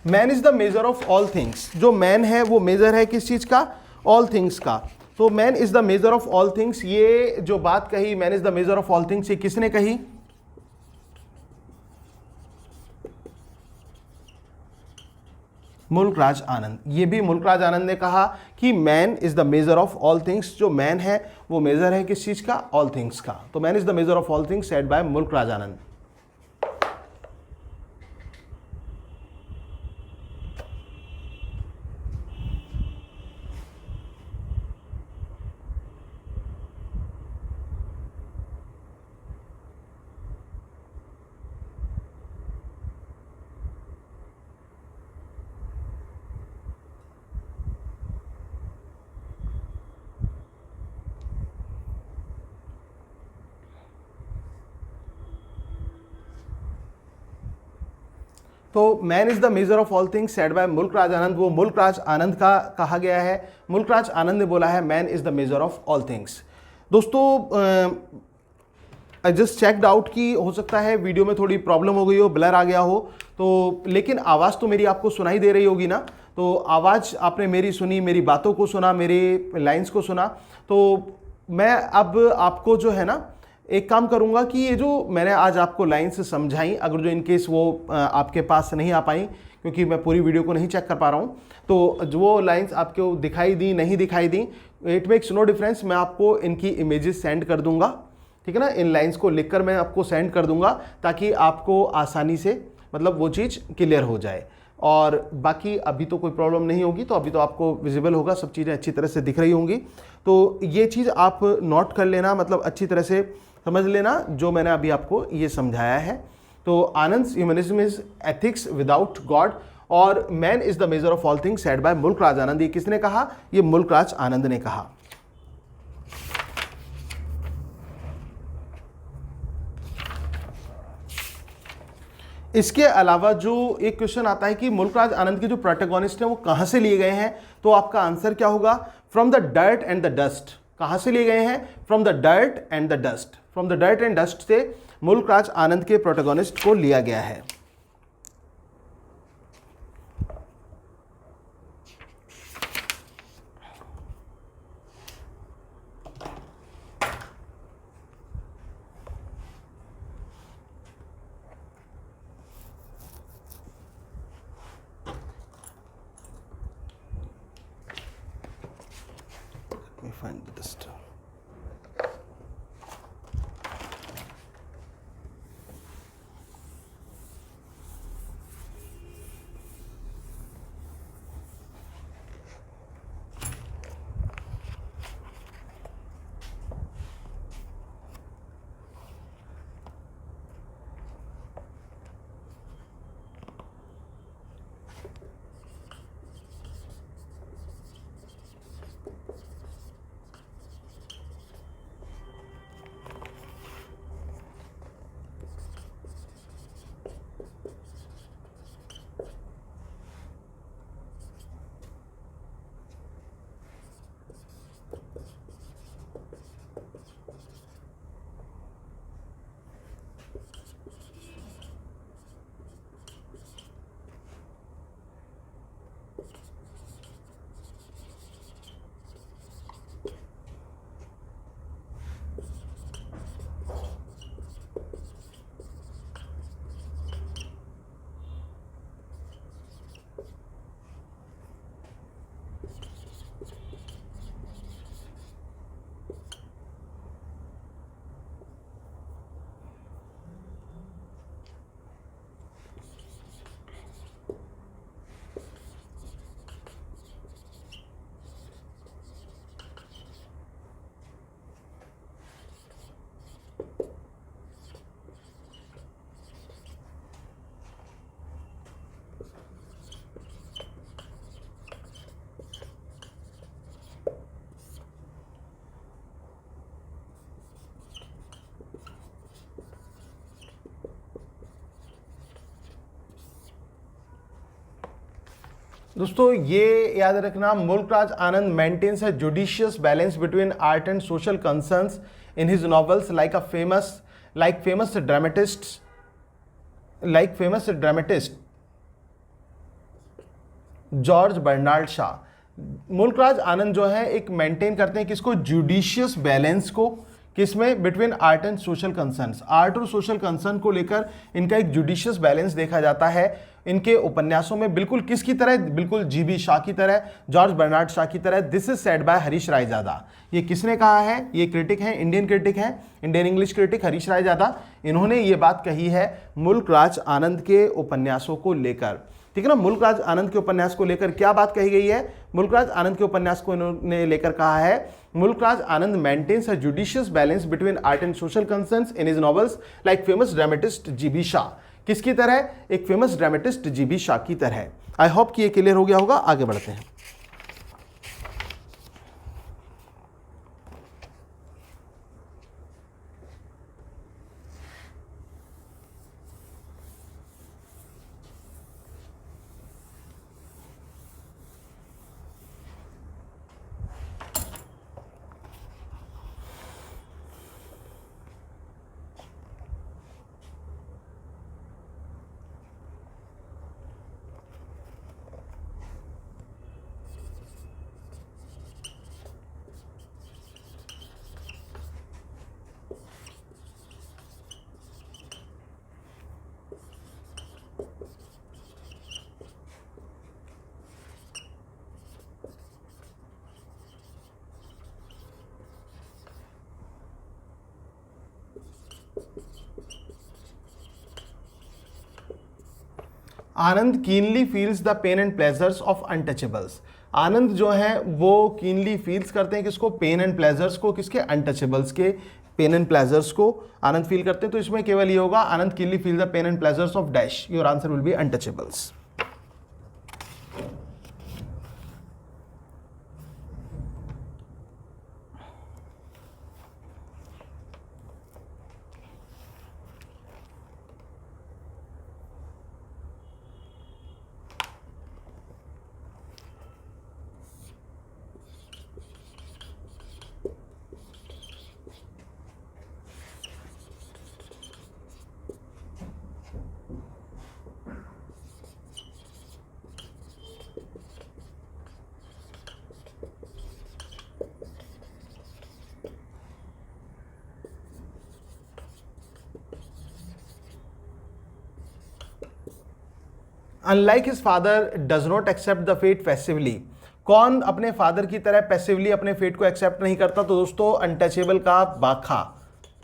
Man is the measure of all things. जो मैन है वो मेजर है किस चीज का? ऑल थिंग्स का। तो man is the measure of all things, ये जो बात कही, man is the measure of all things, ये किसने कही? मुल्कराज आनंद। ये भी मुल्कराज आनंद ने कहा कि man is the measure of all things. जो मैन है वो मेजर है किस चीज का? ऑल थिंग्स का। तो man is the measure of all things, said by Mulk Raj Anand. तो man is the measure of all things, said by Mulk Raj Anand. वो मुल्कराज आनंद का कहा गया है। मुल्कराज आनंद ने बोला है man is the measure of all things. दोस्तों, आई जस्ट चेकड आउट कि हो सकता है वीडियो में थोड़ी प्रॉब्लम हो गई हो, ब्लर आ गया हो, तो लेकिन आवाज़ तो मेरी आपको सुनाई दे रही होगी ना। तो आवाज़ आपने मेरी सुनी, मेरी बातों को सुना, मेरी लाइंस को सुना। तो मैं अब आपको जो है ना एक काम करूंगा कि ये जो मैंने आज आपको लाइंस समझाई, अगर जो इनकेस वो आपके पास नहीं आ पाई, क्योंकि मैं पूरी वीडियो को नहीं चेक कर पा रहा हूँ, तो जो वो लाइंस आपको दिखाई दी नहीं दिखाई दी, इट मेक्स नो डिफरेंस। मैं आपको इनकी इमेजेस सेंड कर दूंगा, ठीक है ना। इन लाइंस को लिखकर मैं आपको सेंड कर दूंगा ताकि आपको आसानी से मतलब वो चीज़ क्लियर हो जाए। और बाकी अभी तो कोई प्रॉब्लम नहीं होगी, तो अभी तो आपको विजिबल होगा, सब चीज़ें अच्छी तरह से दिख रही होंगी। तो ये चीज़ आप नोट कर लेना, मतलब अच्छी तरह से समझ लेना जो मैंने अभी आपको ये समझाया है। तो Anand humanism is ethics without God, और man is the measure of all things, said by Mulk Raj Anand. ये किसने कहा? ये मुल्कराज आनंद ने कहा। इसके अलावा जो एक क्वेश्चन आता है कि मुल्कराज आनंद के जो प्रोटैगनिस्ट हैं वो कहां से लिए गए हैं, तो आपका आंसर क्या होगा? From the dirt and the dust. कहां से लिए गए हैं? From the dirt and the dust. From the dirt and dust से मुल्कराज आनंद के प्रोटैगनिस्ट को लिया गया है। Let me find the dust. दोस्तों ये याद रखना, Mulk Raj Anand maintains a judicious balance between art and social concerns in his novels like famous dramatist George Bernard Shaw. Mulk Raj Anand जो है एक मेंटेन करते हैं किसको, जुडिशियस बैलेंस को, किसमें, between art and social concerns, art और सोशल कंसर्न को लेकर इनका एक जुडिशियस बैलेंस देखा जाता है इनके उपन्यासों में। बिल्कुल किसकी तरह, बिल्कुल जीबी शाह की तरह, जॉर्ज बर्नार्ड शॉ की तरह। This is said bye Harish Raizada. ये किसने कहा है, ये क्रिटिक हैं, इंडियन क्रिटिक हैं, Indian English critic Harish Raizada. इन्होंने ये बात कही है मुल्कराज आनंद के उपन्यासों को लेकर, ठीक है ना। मुल्कराज आनंद के उपन्यास को लेकर क्या बात कही गई है, मुल्कराज आनंद के उपन्यास को इन्होंने लेकर कहा है, Mulk Raj Anand maintains a judicious balance between art and social concerns in his novels like famous dramatist GB Shaw. किसकी तरह, एक फेमस ड्रामेटिस्ट जीबी शाह की तरह। आई होप कि ये क्लियर हो गया होगा। आगे बढ़ते हैं। Anand keenly feels the pain and pleasures of untouchables. Anand जो है वो कीनली फील्स करते हैं किसको, पेन एंड प्लेजर्स को, किसके, अनटचेबल्स के पेन एंड प्लेजर्स को आनंद फील करते हैं। तो इसमें केवल ये होगा, Anand keenly feel the pain and pleasures of dash. Your answer will be untouchables. Unlike his father does not accept the fate passively. कौन अपने फादर की तरह पैसिवली अपने फेट को एक्सेप्ट नहीं करता, तो दोस्तों अनटचेबल का बाखा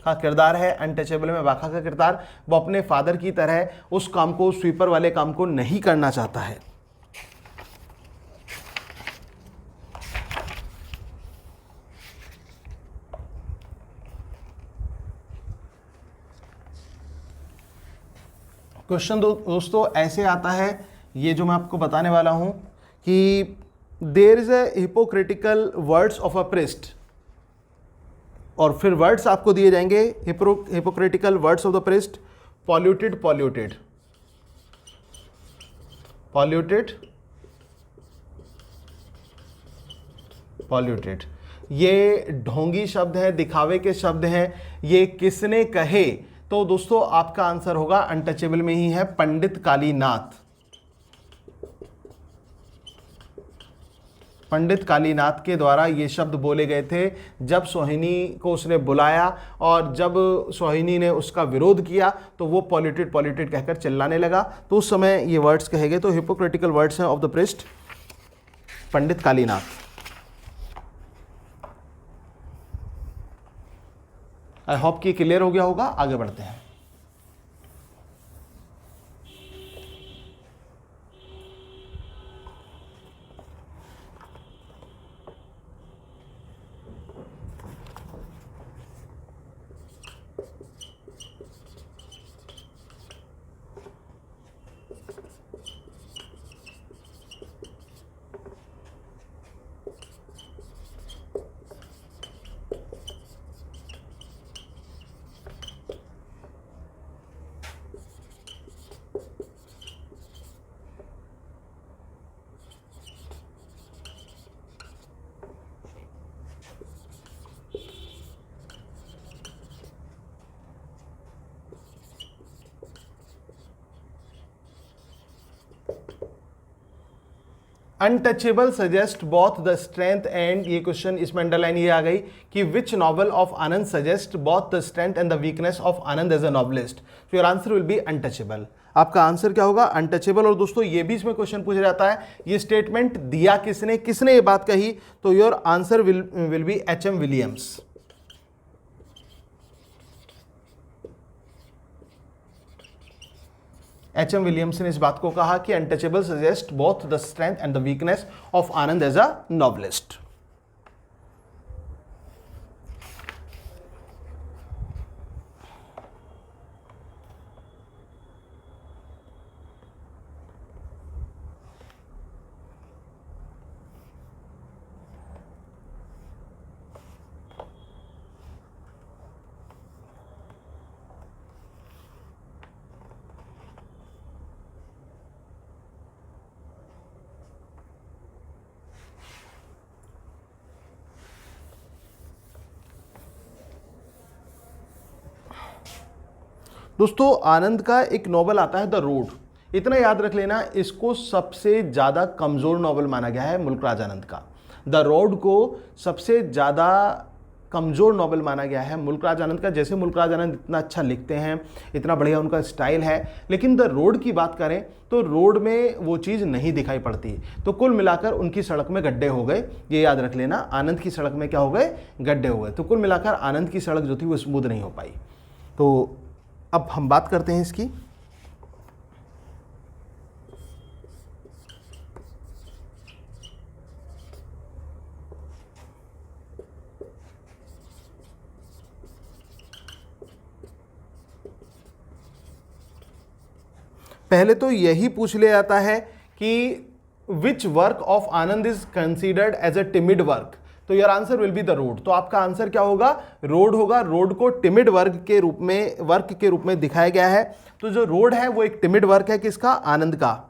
का किरदार है। अनटचेबल में बाखा का किरदार, वो अपने फादर की तरह उस काम को, स्वीपर वाले काम को नहीं करना चाहता है। क्वेश्चन दोस्तों ऐसे आता है, ये जो मैं आपको बताने वाला हूं कि there is a hypocritical words of a priest, और फिर वर्ड्स आपको दिए जाएंगे, hypocritical words of the priest, polluted, polluted, polluted, polluted. ये ढोंगी शब्द है, दिखावे के शब्द हैं। ये किसने कहे, तो दोस्तों आपका आंसर होगा अनटचेबल में ही है, पंडित कालीनाथ। पंडित कालीनाथ के द्वारा ये शब्द बोले गए थे जब सोहिनी को उसने बुलाया, और जब सोहिनी ने उसका विरोध किया तो वो पॉल्यूटेड पॉल्यूटेड कहकर चिल्लाने लगा, तो उस समय ये वर्ड्स कहे गए। तो हिपोक्रिटिकल वर्ड्स हैं of the priest, Pandit Kalinath. I hope कि क्लियर हो गया होगा। आगे बढ़ते हैं। Untouchable suggest both the strength and, ये क्वेश्चन इसमें अंडरलाइन ये आ गई कि which novel of Anand suggest both the strength and the weakness of Anand as a novelist. So your answer will be Untouchable. आपका आंसर क्या होगा? अनटचेबल। और दोस्तों ये भी इसमें क्वेश्चन पूछा जाता है ये स्टेटमेंट दिया किसने, किसने ये बात कही, तो your answer will be H M. Williams. H M. Williams ने इस बात को कहा कि Untouchable suggest both the strength and the weakness of Anand as a novelist. दोस्तों आनंद का एक नॉवल आता है द रोड, इतना याद रख लेना, इसको सबसे ज़्यादा कमज़ोर नॉवल माना गया है मुल्कराज आनंद का। द रोड को सबसे ज़्यादा कमज़ोर नॉवल माना गया है मुल्कराज आनंद का। जैसे मुल्कराज आनंद इतना अच्छा लिखते हैं, इतना बढ़िया उनका स्टाइल है, लेकिन द रोड की बात करें तो रोड में वो चीज़ नहीं दिखाई पड़ती। तो कुल मिलाकर उनकी सड़क में गड्ढे हो गए, ये याद रख लेना। आनंद की सड़क में क्या हो गए? गड्ढे हो गए। तो कुल मिलाकर आनंद की सड़क जो थी वो स्मूथ नहीं हो पाई। तो अब हम बात करते हैं इसकी। पहले तो यही पूछ लिया जाता है कि which work of Anand is considered as a timid work, तो your answer will be the road. तो आपका आंसर क्या होगा? रोड होगा। रोड को टिमिड वर्क के रूप में दिखाया गया है। तो जो रोड है वो एक टिमिड वर्क है, किसका? आनंद का।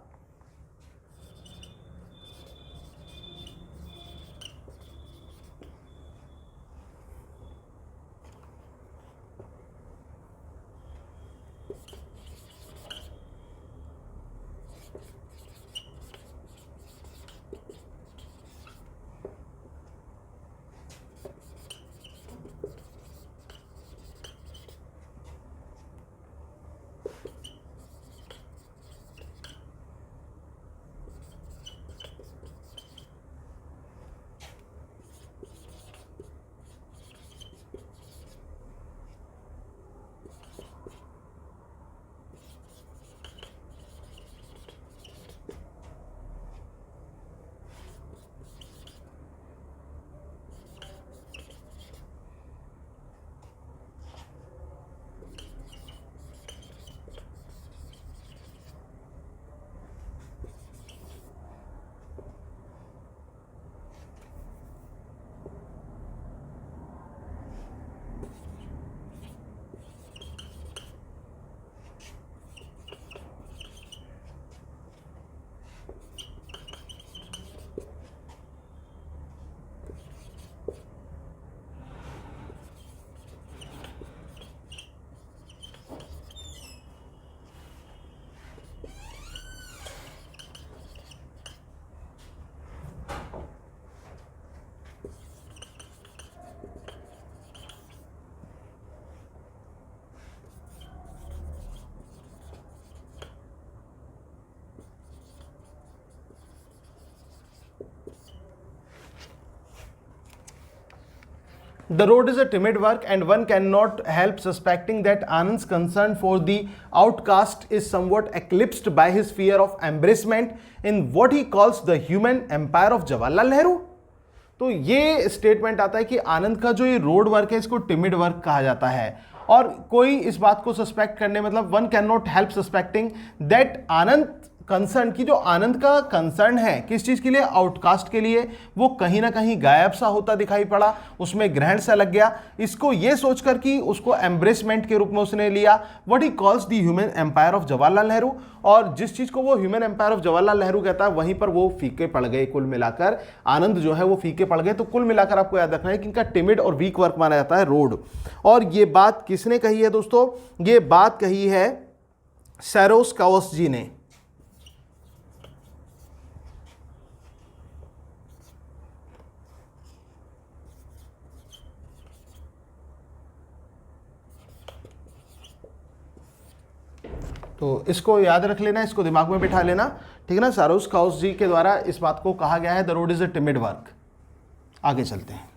The road is a timid work and one cannot help suspecting that Anand's concern for the outcast is somewhat eclipsed by his fear of embracement in what he calls the human empire of Jawaharlal Nehru। तो ये statement आता है कि आनंद का जो ये road work है इसको टिमिड वर्क कहा जाता है, और कोई इस बात को सस्पेक्ट करने, मतलब one can not help suspecting that Anand concern, की जो आनंद का कंसर्न है किस चीज के लिए? आउटकास्ट के लिए, वो कहीं ना कहीं गायब सा होता दिखाई पड़ा, उसमें ग्रहण सा लग गया। इसको ये सोचकर कि उसको एम्ब्रेसमेंट के रूप में उसने लिया, what he calls the human empire of Jawaharlal Nehru, और जिस चीज को वो human empire of Jawaharlal Nehru कहता है वहीं पर वो फीके पड़ गए। कुल मिलाकर आनंद जो है वो फीके पड़ गए। तो कुल मिलाकर आपको याद रखना है कि इनका टिमिड और वीक वर्क माना जाता है रोड। और ये बात किसने कही है दोस्तों? ये बात कही है सैरोस्कावस जी ने। तो इसको याद रख लेना, इसको दिमाग में बिठा लेना, ठीक है ना। सारोस काउस जी के द्वारा इस बात को कहा गया है, the road is a timid work. आगे चलते हैं।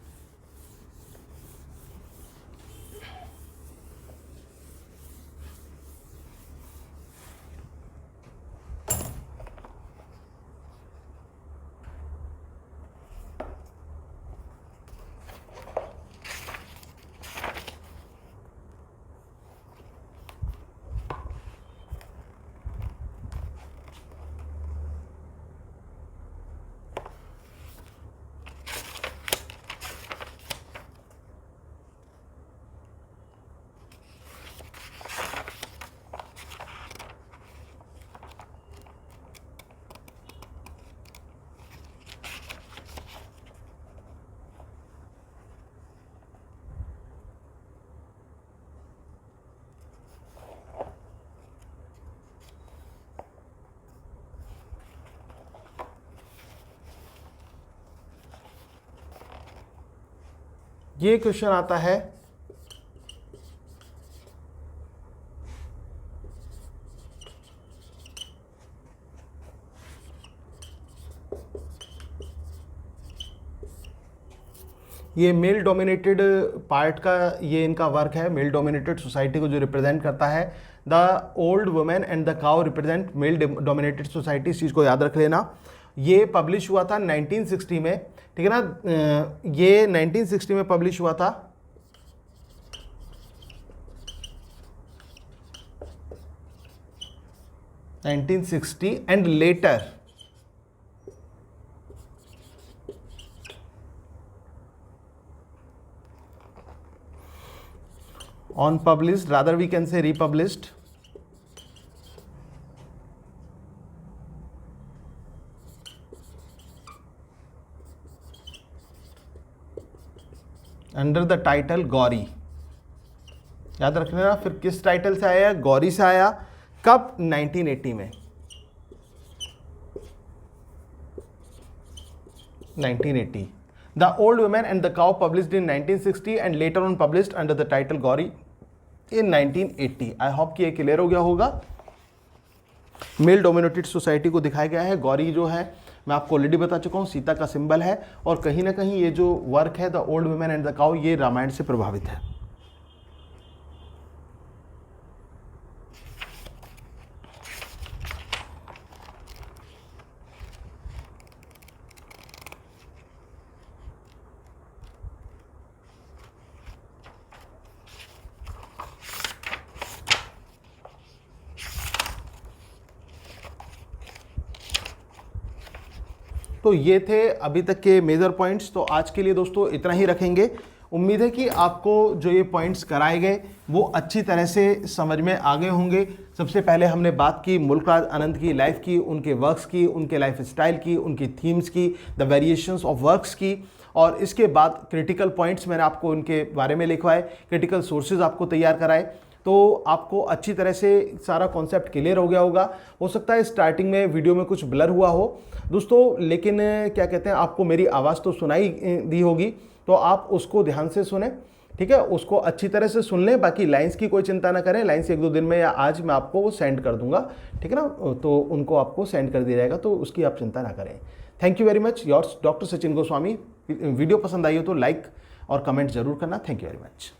ये क्वेश्चन आता है ये मेल डोमिनेटेड पार्ट का, ये इनका वर्क है। मेल डोमिनेटेड सोसाइटी को जो रिप्रेजेंट करता है, the old women and the cow represent male dominated society. इस चीज़ को याद रख लेना। ये पब्लिश हुआ था 1960 में, ठीक है ना। ये 1960 में पब्लिश हुआ था। And later on published, rather we can say republished, under the title Gauri. याद रखना ना, फिर किस टाइटल से आया? गौरी से आया। कब? 1980 में। 1980। The Old Woman and the Cow published in 1960 and later on published under the title Gauri in 1980। I hope कि ये क्लियर हो गया होगा। मेल डोमिनेटेड सोसाइटी को दिखाया गया है। गौरी जो है मैं आपको ऑलरेडी बता चुका हूँ, सीता का सिंबल है, और कहीं ना कहीं ये जो वर्क है the old women and the cow, ये रामायण से प्रभावित है। तो ये थे अभी तक के मेजर पॉइंट्स। तो आज के लिए दोस्तों इतना ही रखेंगे। उम्मीद है कि आपको जो ये पॉइंट्स कराए गए वो अच्छी तरह से समझ में आ गए होंगे। सबसे पहले हमने बात की मुल्क राज आनंद की लाइफ की, उनके वर्क्स की, उनके लाइफ स्टाइल की, उनकी थीम्स की, द वेरिएशंस ऑफ वर्क्स की, और इसके बाद क्रिटिकल पॉइंट्स मैंने आपको उनके बारे में लिखवाए, क्रिटिकल सोर्सेज आपको तैयार कराए। तो आपको अच्छी तरह से सारा कॉन्सेप्ट क्लियर हो गया होगा। हो सकता है स्टार्टिंग में वीडियो में कुछ ब्लर हुआ हो दोस्तों, लेकिन क्या कहते हैं, आपको मेरी आवाज़ तो सुनाई दी होगी, तो आप उसको ध्यान से सुने, ठीक है, उसको अच्छी तरह से सुन लें। बाकी लाइंस की कोई चिंता ना करें, लाइंस 1-2 दिन में या आज मैं आपको वो सेंड कर दूंगा, ठीक है ना, तो उनको आपको सेंड कर दिया जाएगा, तो उसकी आप चिंता ना करें। Thank you very much, yours doctor Sachin Goswami. Video पसंद आई हो तो लाइक और कमेंट जरूर करना। Thank you very much.